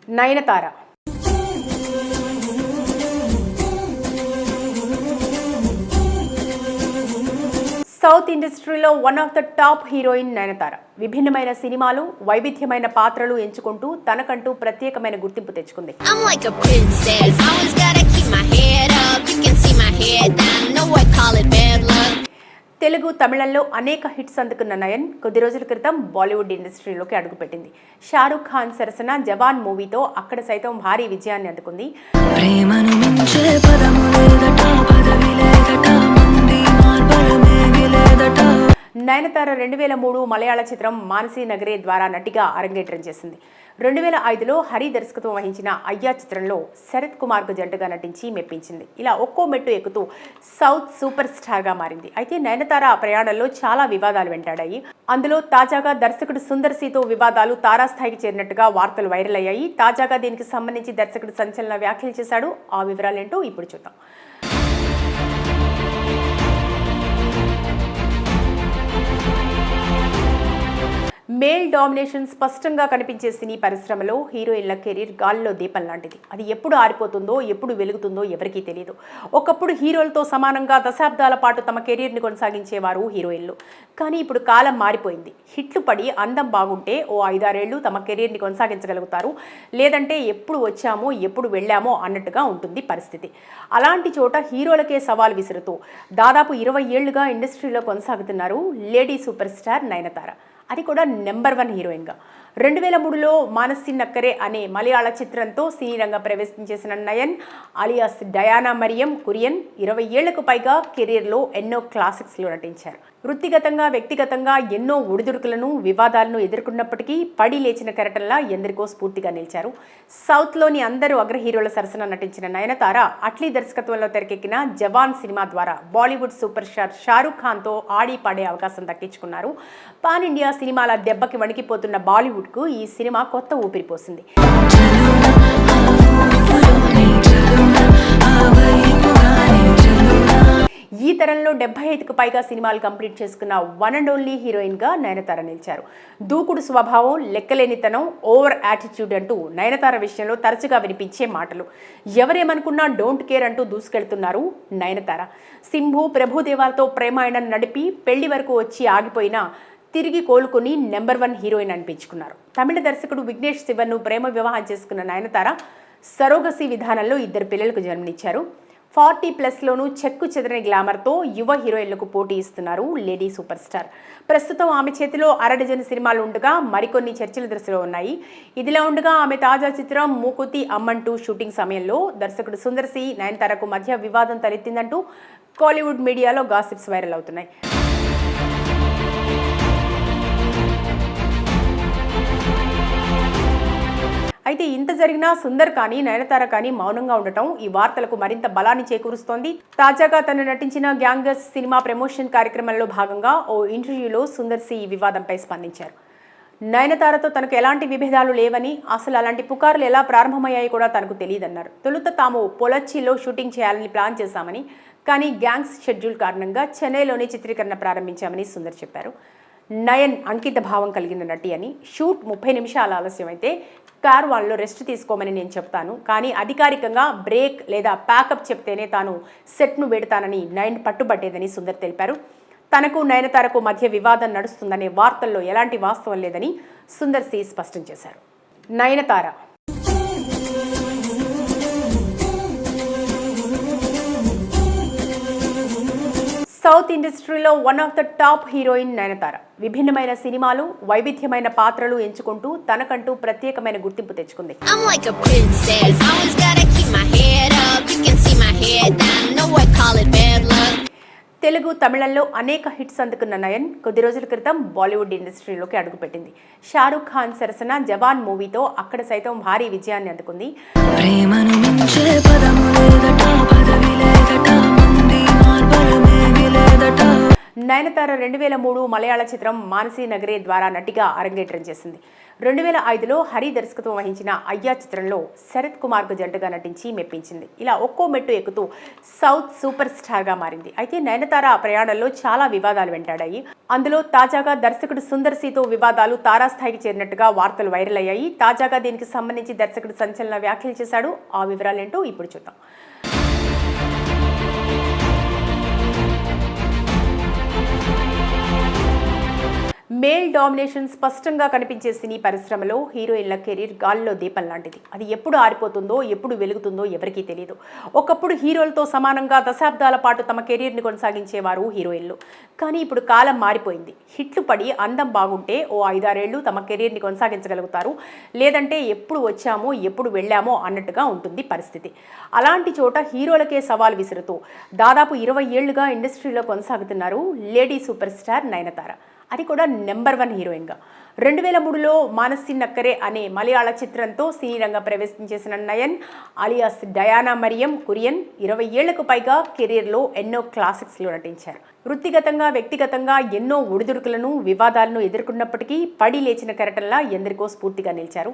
Nayanthara south ఇండస్ట్రీలో one of the top heroine Nayanthara. విభిన్నమైన సినిమాలు, వైవిధ్యమైన పాత్రలు ఎంచుకుంటూ తనకంటూ ప్రత్యేకమైన గుర్తింపు తెచ్చుకుంది. తెలుగు, తమిళంలో అనేక హిట్స్ అందుకున్న నయన్ కొద్ది రోజుల క్రితం బాలీవుడ్ ఇండస్ట్రీలోకి అడుగుపెట్టింది. షారుఖ్ ఖాన్ సరసన జవాన్ మూవీతో అక్కడ సైతం భారీ విజయాన్ని అందుకుంది. నయనతార 2003 మలయాళ చిత్రం మానసీ నగరే ద్వారా నటిగా అరంగేట్రం చేసింది. 2005లో హరి దర్శకత్వం వహించిన అయ్యా చిత్రంలో శరత్ కుమార్కు జంటగా నటించి మెప్పించింది. ఇలా ఒక్కో మెట్టు ఎక్కుతూ సౌత్ సూపర్ స్టార్గా మారింది. అయితే నయనతార ప్రయాణంలో చాలా వివాదాలు వెంటాడాయి. అందులో తాజాగా దర్శకుడు సుందర్ సీతో వివాదాలు తారాస్థాయికి చేరినట్టుగా వార్తలు వైరల్ అయ్యాయి. తాజాగా దీనికి సంబంధించి దర్శకుడు సంచలన వ్యాఖ్యలు చేశాడు. ఆ వివరాలేంటో ఇప్పుడు చూద్దాం. మేల్ డామినేషన్ స్పష్టంగా కనిపించే సినీ పరిశ్రమలో హీరోయిన్ల కెరీర్ గాల్లో దీపం లాంటిది. అది ఎప్పుడు ఆరిపోతుందో, ఎప్పుడు వెలుగుతుందో ఎవరికీ తెలియదు. ఒకప్పుడు హీరోలతో సమానంగా దశాబ్దాల పాటు తమ కెరీర్ని కొనసాగించేవారు హీరోయిన్లు. కానీ ఇప్పుడు కాలం మారిపోయింది. హిట్లు పడి అందం బాగుంటే ఓ 5-6 ఏళ్లు తమ కెరీర్ని కొనసాగించగలుగుతారు. లేదంటే ఎప్పుడు వచ్చామో ఎప్పుడు వెళ్ళామో అన్నట్టుగా ఉంటుంది పరిస్థితి. అలాంటి చోట హీరోలకే సవాల్ విసురుతూ దాదాపు 20 ఏళ్లుగా ఇండస్ట్రీలో కొనసాగుతున్నారు లేడీ సూపర్ స్టార్ నయనతార. అది కూడా నెంబర్ 1 హీరోయిన్గా. 2003లో మానసీ నక్కరే అనే మలయాళ చిత్రంతో సినీ రంగ ప్రవేశం చేసిన నయన్ అలియాస్ డయానా మరియం కురియన్ 20 ఏళ్లకు పైగా కెరీర్లో ఎన్నో క్లాసిక్స్లో నటించారు. వృత్తిగతంగా, వ్యక్తిగతంగా ఎన్నో ఒడిదుడుకులను, వివాదాలను ఎదుర్కొన్నప్పటికీ పడి లేచిన కెరటంలా ఎందరికో స్ఫూర్తిగా నిలిచారు. సౌత్లోని అందరూ అగ్ర హీరోల సరసన నటించిన నయనతార అట్లీ దర్శకత్వంలో తెరకెక్కిన జవాన్ సినిమా ద్వారా బాలీవుడ్ సూపర్ స్టార్ షారుఖ్ ఖాన్తో ఆడి పాడే అవకాశం దక్కించుకున్నారు. పాన్ ఇండియా సినిమాల దెబ్బకి వణికిపోతున్న బాలీవుడ్కు ఈ సినిమా కొత్త ఊపిరి పోసింది. ఈ తరంలో 75కు పైగా సినిమాలు కంప్లీట్ చేసుకున్న వన్ అండ్ ఓన్లీ హీరోయిన్గా నయనతార నిలిచారు. దూకుడు స్వభావం, లెక్కలేనితనం, ఓవర్ యాటిట్యూడ్ అంటూ నయనతార విషయంలో తరచుగా వినిపించే మాటలు. ఎవరేమనుకున్నా డోంట్ కేర్ అంటూ దూసుకెళ్తున్నారు నయనతార. సింభు, ప్రభుదేవాలతో ప్రేమాయణం నడిపి పెళ్లి వరకు వచ్చి ఆగిపోయినా తిరిగి కోలుకొని నెంబర్ 1 హీరోయిన్ అనిపించుకున్నారు. తమిళ దర్శకుడు విఘ్నేష్ శివన్ను ప్రేమ వివాహం చేసుకున్న నయనతార సరోగసి విధానంలో 2 పిల్లలకు జన్మనిచ్చారు. 40+లోనూ చెక్కు చెదరని గ్లామర్తో యువ హీరోయిన్లకు పోటీ ఇస్తున్నారు లేడీ సూపర్ స్టార్. ప్రస్తుతం ఆమె చేతిలో 6 డజన్ సినిమాలు ఉండగా మరికొన్ని చర్చల దశలో ఉన్నాయి. ఇదిలా ఉండగా ఆమె తాజా చిత్రం మూకుతి అమ్మంటూ షూటింగ్ సమయంలో దర్శకుడు సుందర్ సి, నయనతారకు మధ్య వివాదం తలెత్తిందంటూ కాలీవుడ్ మీడియాలో గాసిప్స్ వైరల్ అవుతున్నాయి. అయితే ఇంత జరిగినా సుందర్ కానీ నయనతార కానీ మౌనంగా ఉండటం ఈ వార్తలకు మరింత బలాన్ని చేకూరుస్తోంది. తాజాగా తను నటించిన గ్యాంగర్స్ సినిమా ప్రమోషన్ కార్యక్రమంలో భాగంగా ఓ ఇంటర్వ్యూలో సుందర్ సి ఈ వివాదంపై స్పందించారు. నయనతారతో తనకు ఎలాంటి విభేదాలు లేవని, అసలు అలాంటి పుకార్లు ఎలా ప్రారంభమయ్యాయి కూడా తనకు తెలియదన్నారు. తొలుత తాము పొలచ్చిలో షూటింగ్ చేయాలని ప్లాన్ చేశామని, కానీ గ్యాంగ్స్ షెడ్యూల్ కారణంగా చెన్నైలోనే చిత్రీకరణ ప్రారంభించామని సుందర్ చెప్పారు. నయన్ అంకిత భావం కలిగిన నటి అని, షూట్ 30 నిమిషాల ఆలస్యమైతే కార్వాన్లో రెస్ట్ తీసుకోమని నేను చెప్తాను, కానీ అధికారికంగా బ్రేక్ లేదా ప్యాకప్ చెప్తేనే తాను సెట్ను పెడతానని నయన్ పట్టుబట్టేదని సుందర్ తెలిపారు. తనకు నయనతారకు మధ్య వివాదం నడుస్తుందనే వార్తల్లో ఎలాంటి వాస్తవం లేదని సుందర్ సి స్పష్టం చేశారు. నయనతార సౌత్ ఇండస్ట్రీలో one of the top heroine Nayanthara. విభిన్నమైన సినిమాలు, వైవిధ్యమైన పాత్రలు ఎంచుకుంటూ తనకంటూ ప్రత్యేకమైన గుర్తింపు తెచ్చుకుంది. తెలుగు, తమిళంలో అనేక హిట్స్ అందుకున్న నయన్ కొద్ది రోజుల క్రితం బాలీవుడ్ ఇండస్ట్రీలోకి అడుగుపెట్టింది. షారుఖ్ ఖాన్ సరసన జవాన్ మూవీతో అక్కడ సైతం భారీ విజయాన్ని అందుకుంది. నయనతార 2003 మలయాళ చిత్రం మానసీ నగరే ద్వారా నటిగా అరంగేట్రం చేసింది. 2005లో హరి దర్శకత్వం వహించిన అయ్యా చిత్రంలో శరత్ కుమార్కు జంటగా నటించి మెప్పించింది. ఇలా ఒక్కో మెట్టు ఎక్కుతూ సౌత్ సూపర్ స్టార్గా మారింది. అయితే నయనతార ఆ ప్రయాణంలో చాలా వివాదాలు వెంటాడాయి. అందులో తాజాగా దర్శకుడు సుందర్ సీతో వివాదాలు తారాస్థాయికి చేరినట్టుగా వార్తలు వైరల్ అయ్యాయి. తాజాగా దీనికి సంబంధించి దర్శకుడు సంచలన వ్యాఖ్యలు చేశాడు. ఆ వివరాలేంటో ఇప్పుడు చూద్దాం. మేల్ డామినేషన్ స్పష్టంగా కనిపించే సినీ పరిశ్రమలో హీరోయిన్ల కెరీర్ గాల్లో దీపం లాంటిది. అది ఎప్పుడు ఆరిపోతుందో ఎప్పుడు వెలుగుతుందో ఎవరికీ తెలియదు. ఒకప్పుడు హీరోలతో సమానంగా దశాబ్దాల పాటు తమ కెరీర్ని కొనసాగించేవారు హీరోయిన్లు. కానీ ఇప్పుడు కాలం మారిపోయింది. హిట్లు పడి అందం బాగుంటే ఓ 5-6 ఏళ్లు తమ కెరీర్ని కొనసాగించగలుగుతారు. లేదంటే ఎప్పుడు వచ్చామో ఎప్పుడు వెళ్ళామో అన్నట్టుగా ఉంటుంది పరిస్థితి. అలాంటి చోట హీరోలకే సవాల్ విసురుతూ దాదాపు 20 ఏళ్లుగా ఇండస్ట్రీలో కొనసాగుతున్నారు లేడీ సూపర్ స్టార్ నయనతార. అది కూడా నెంబర్ 1 హీరోయిన్గా. 2003లో మానసి నక్కరే అనే మలయాళ చిత్రంతో సినీ రంగ ప్రవేశం చేసిన నయన్ అలియాస్ డయానా మరియం కురియన్ 20 ఏళ్లకు పైగా కెరీర్లో ఎన్నో క్లాసిక్స్లో నటించారు. వృత్తిగతంగా వ్యక్తిగతంగా ఎన్నో ఒడిదుడుకులను వివాదాలను ఎదుర్కొన్నప్పటికీ పడి లేచిన కెరటంలా ఎందరికో స్ఫూర్తిగా నిలిచారు.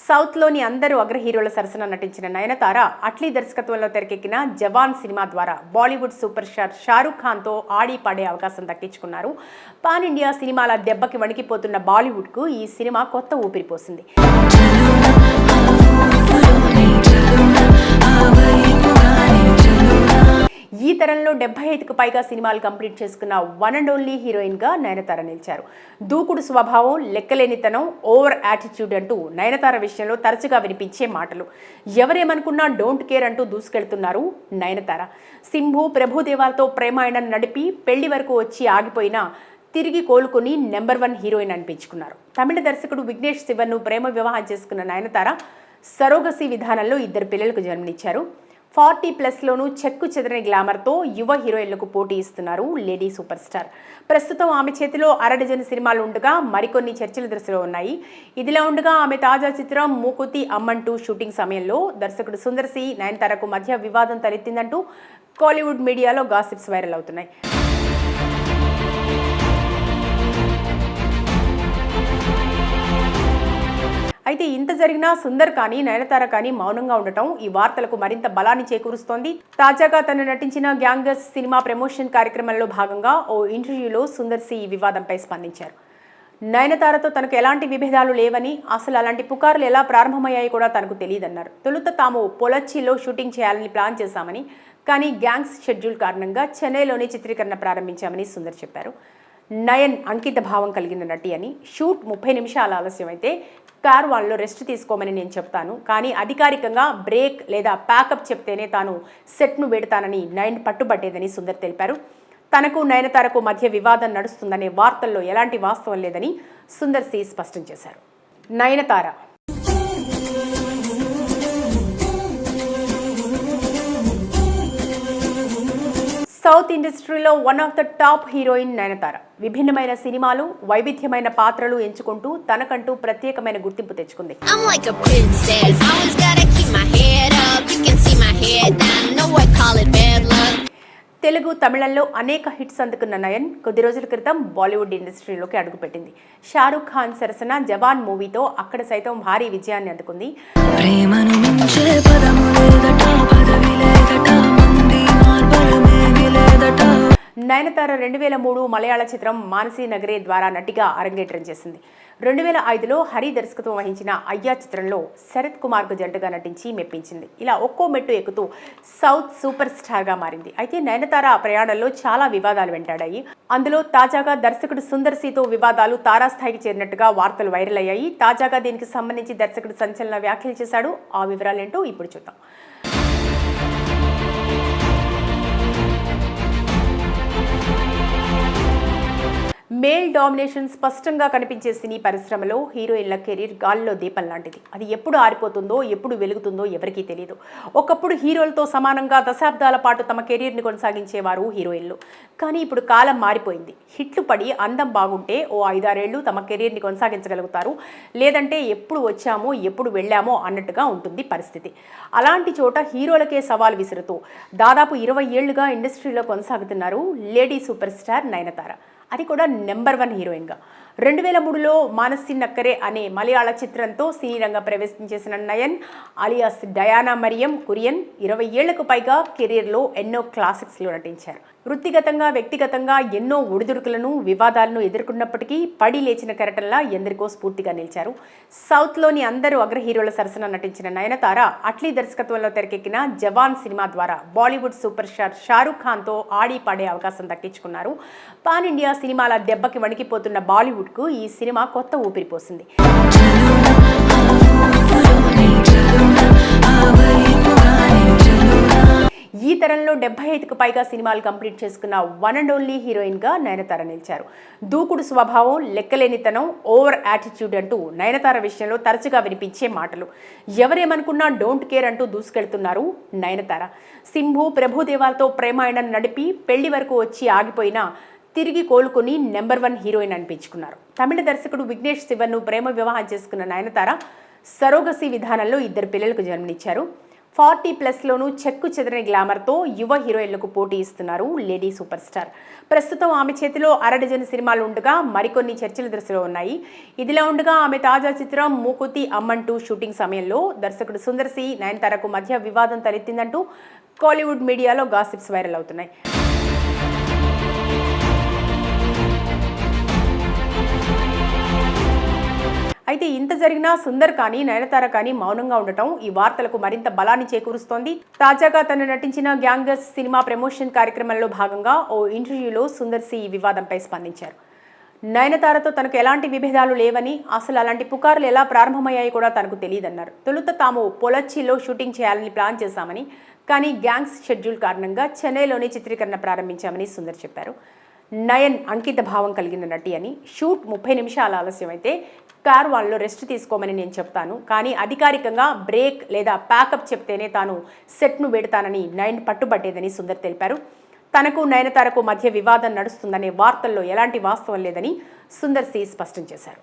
సౌత్లోని అందరూ అగ్ర హీరోల సరసన నటించిన నయనతార అట్లీ దర్శకత్వంలో తెరకెక్కిన జవాన్ సినిమా ద్వారా బాలీవుడ్ సూపర్ స్టార్ షారూఖ్ ఖాన్తో ఆడి పాడే అవకాశం దక్కించుకున్నారు. పాన్ ఇండియా సినిమాల దెబ్బకి వణికిపోతున్న బాలీవుడ్కు ఈ సినిమా కొత్త ఊపిరి పోసింది. ఈ తరంలో 75కు పైగా సినిమాలు కంప్లీట్ చేసుకున్న వన్ అండ్ ఓన్లీ హీరోయిన్గా నయనతార నిలిచారు. దూకుడు స్వభావం, లెక్కలేనితనం, ఓవర్ యాటిట్యూడ్ అంటూ నయనతార విషయంలో తరచుగా వినిపించే మాటలు. ఎవరేమనుకున్నా డోంట్ కేర్ అంటూ దూసుకెళ్తున్నారు నయనతార. సింభు, ప్రభుదేవాలతో ప్రేమాయణం నడిపి పెళ్లి వరకు వచ్చి ఆగిపోయినా తిరిగి కోలుకుని నెంబర్ 1 హీరోయిన్ అనిపించుకున్నారు. తమిళ దర్శకుడు విఘ్నేష్ శివన్ను ప్రేమ వివాహం చేసుకున్న నయనతార సరోగసి విధానంలో 2 పిల్లలకు జన్మనిచ్చారు. 40+లోనూ చెక్కు చెదరని గ్లామర్తో యువ హీరోయిన్లకు పోటీ ఇస్తున్నారు లేడీ సూపర్ స్టార్. ప్రస్తుతం ఆమె చేతిలో 6 డజన్ సినిమాలు ఉండగా మరికొన్ని చర్చల దశలో ఉన్నాయి. ఇదిలా ఉండగా ఆమె తాజా చిత్రం మూకుతి అమ్మంటూ షూటింగ్ సమయంలో దర్శకుడు సుందర్ సి, నయనతారకు మధ్య వివాదం తలెత్తిందంటూ కాలీవుడ్ మీడియాలో గాసిప్స్ వైరల్ అవుతున్నాయి. అయితే ఇంత జరిగినా సుందర్ కానీ నయనతార కానీ మౌనంగా ఉండటం ఈ వార్తలకు మరింత బలాన్ని చేకూరుస్తోంది. తాజాగా తను నటించిన గ్యాంగర్స్ సినిమా ప్రమోషన్ కార్యక్రమంలో భాగంగా ఓ ఇంటర్వ్యూలో సుందర్ సి ఈ వివాదంపై స్పందించారు. నయనతారతో తనకు ఎలాంటి విభేదాలు లేవని, అసలు అలాంటి పుకార్లు ఎలా ప్రారంభమయ్యాయి కూడా తనకు తెలియదన్నారు. తొలుత తాము పొలచ్చిలో షూటింగ్ చేయాలని ప్లాన్ చేశామని, కానీ గ్యాంగ్స్ షెడ్యూల్ కారణంగా చెన్నైలోనే చిత్రీకరణ ప్రారంభించామని సుందర్ చెప్పారు. నయన్ అంకిత భావం కలిగిన నటి అని, షూట్ 30 నిమిషాల ఆలస్యమైతే కార్ వాళ్ళలో రెస్ట్ తీసుకోమని నేను చెప్తాను, కానీ అధికారికంగా బ్రేక్ లేదా ప్యాకప్ చెప్తేనే తాను సెట్ను పెడతానని నయన్ పట్టుబట్టేదని సుందర్ తెలిపారు. తనకు నయనతారకు మధ్య వివాదం నడుస్తుందనే వార్తల్లో ఎలాంటి వాస్తవం లేదని సుందర్ సి స్పష్టం చేశారు. నయనతార సౌత్ ఇండస్ట్రీలో one of the top heroine Nayanthara. విభిన్నమైన సినిమాలు, వైవిధ్యమైన పాత్రలు ఎంచుకుంటూ తనకంటూ ప్రత్యేకమైన గుర్తింపు తెచ్చుకుంది. తెలుగు, తమిళంలో అనేక హిట్స్ అందుకున్న నయన్ కొద్ది రోజుల క్రితం బాలీవుడ్ ఇండస్ట్రీలోకి అడుగుపెట్టింది. షారూఖ్ ఖాన్ సరసన జవాన్ మూవీతో అక్కడ సైతం భారీ విజయాన్ని అందుకుంది. నయనతార 2003 మలయాళ చిత్రం మానసి నగరే ద్వారా నటిగా అరంగేట్రం చేసింది. 2005లో హరి దర్శకత్వం వహించిన అయ్యా చిత్రంలో శరత్ కుమార్కు జంటగా నటించి మెప్పించింది. ఇలా ఒక్కో మెట్టు ఎక్కుతూ సౌత్ సూపర్ స్టార్గా మారింది. అయితే నయనతార ఆ ప్రయాణంలో చాలా వివాదాలు వెంటాడాయి. అందులో తాజాగా దర్శకుడు సుందర్ సీతో వివాదాలు తారాస్థాయికి చేరినట్టుగా వార్తలు వైరల్ అయ్యాయి. తాజాగా దీనికి సంబంధించి దర్శకుడు సంచలన వ్యాఖ్యలు చేశాడు. ఆ వివరాలేంటో ఇప్పుడు చూద్దాం. మేల్ డామినేషన్ స్పష్టంగా కనిపించే సినీ పరిశ్రమలో హీరోయిన్ల కెరీర్ గాల్లో దీపం లాంటిది. అది ఎప్పుడు ఆరిపోతుందో ఎప్పుడు వెలుగుతుందో ఎవరికీ తెలియదు. ఒకప్పుడు హీరోలతో సమానంగా దశాబ్దాల పాటు తమ కెరీర్ని కొనసాగించేవారు హీరోయిన్లు. కానీ ఇప్పుడు కాలం మారిపోయింది. హిట్లు పడి అందం బాగుంటే ఓ 5-6 ఏళ్లు తమ కెరీర్ని కొనసాగించగలుగుతారు. లేదంటే ఎప్పుడు వచ్చామో ఎప్పుడు వెళ్ళామో అన్నట్టుగా ఉంటుంది పరిస్థితి. అలాంటి చోట హీరోలకే సవాల్ విసురుతూ దాదాపు 20 ఏళ్లుగా ఇండస్ట్రీలో కొనసాగుతున్నారు లేడీ సూపర్ స్టార్ నయనతార. అది కూడా నెంబర్ 1 హీరోయిన్గా. 2003లో మానసి నక్కరే అనే మలయాళ చిత్రంతో సినీ రంగ ప్రవేశం చేసిన నయన్ అలియాస్ డయానా మరియం కురియన్ 20 ఏళ్లకు పైగా కెరీర్లో ఎన్నో క్లాసిక్స్లో నటించారు. వృత్తిగతంగా వ్యక్తిగతంగా ఎన్నో ఒడిదుడుకులను వివాదాలను ఎదుర్కొన్నప్పటికీ పడి లేచిన కెరటంలా ఎందరికో స్ఫూర్తిగా నిలిచారు. సౌత్లోని అందరూ అగ్ర హీరోల సరసన నటించిన నయనతార అట్లీ దర్శకత్వంలో తెరకెక్కిన జవాన్ సినిమా ద్వారా బాలీవుడ్ సూపర్ స్టార్ షారూఖ్ ఖాన్తో ఆడి పాడే అవకాశం దక్కించుకున్నారు. పాన్ ఇండియా సినిమాల దెబ్బకి వణికిపోతున్న బాలీవుడ్కు ఈ సినిమా కొత్త ఊపిరి పోసింది. ఈ తరంలో 75కు పైగా సినిమాలు కంప్లీట్ చేసుకున్న వన్ అండ్ ఓన్లీ హీరోయిన్గా నయనతార నిలిచారు. దూకుడు స్వభావం, లెక్కలేనితనం, ఓవర్ యాటిట్యూడ్ అంటూ నయనతార విషయంలో తరచుగా వినిపించే మాటలు. ఎవరేమనుకున్నా డోంట్ కేర్ అంటూ దూసుకెళ్తున్నారు నయనతార. సింభు, ప్రభుదేవాలతో ప్రేమాయణం నడిపి పెళ్లి వరకు వచ్చి ఆగిపోయినా తిరిగి కోలుకుని నెంబర్ 1 హీరోయిన్ అనిపించుకున్నారు. తమిళ దర్శకుడు విఘ్నేష్ శివన్ను ప్రేమ వివాహం చేసుకున్న నయనతార సరోగసీ విధానంలో 2 పిల్లలకు జన్మనిచ్చారు. 40+లోనూ చెక్కు చెదరని గ్లామర్తో యువ హీరోయిన్లకు పోటీ ఇస్తున్నారు లేడీ సూపర్ స్టార్. ప్రస్తుతం ఆమె చేతిలో 1/2 డజన్ సినిమాలు ఉండగా మరికొన్ని చర్చల దశలో ఉన్నాయి. ఇదిలా ఉండగా ఆమె తాజా చిత్రం మూకుతి అమ్మంటూ షూటింగ్ సమయంలో దర్శకుడు సుందర్ సి, నయనతారకు మధ్య వివాదం తలెత్తిందంటూ కాలీవుడ్ మీడియాలో గాసిప్స్ వైరల్ అవుతున్నాయి. అయితే ఇంత జరిగినా సుందర్ కానీ నయనతార కానీ మౌనంగా ఉండటం ఈ వార్తలకు మరింత బలాన్ని చేకూరుస్తోంది. తాజాగా తను నటించిన గ్యాంగర్స్ సినిమా ప్రమోషన్ కార్యక్రమంలో భాగంగా ఓ ఇంటర్వ్యూలో సుందర్ సి ఈ వివాదంపై స్పందించారు. నయనతారతో తనకు ఎలాంటి విభేదాలు లేవని, అసలు అలాంటి పుకార్లు ఎలా ప్రారంభమయ్యాయి కూడా తనకు తెలియదన్నారు. తొలుత తాము పొలచ్చిలో షూటింగ్ చేయాలని ప్లాన్ చేశామని, కానీ గ్యాంగ్స్ షెడ్యూల్ కారణంగా చెన్నైలోనే చిత్రీకరణ ప్రారంభించామని సుందర్ చెప్పారు. నయన్ అంకిత భావం కలిగిన నటి అని, షూట్ 30 నిమిషాల ఆలస్యమైతే కార్ వాళ్ళలో రెస్ట్ తీసుకోమని నేను చెప్తాను, కానీ అధికారికంగా బ్రేక్ లేదా ప్యాకప్ చెప్తేనే తాను సెట్ను పెడతానని నయన్ పట్టుబట్టేదని సుందర్ తెలిపారు. తనకు నయనతారకు మధ్య వివాదం నడుస్తుందనే వార్తల్లో ఎలాంటి వాస్తవం లేదని సుందర్ సి స్పష్టం చేశారు.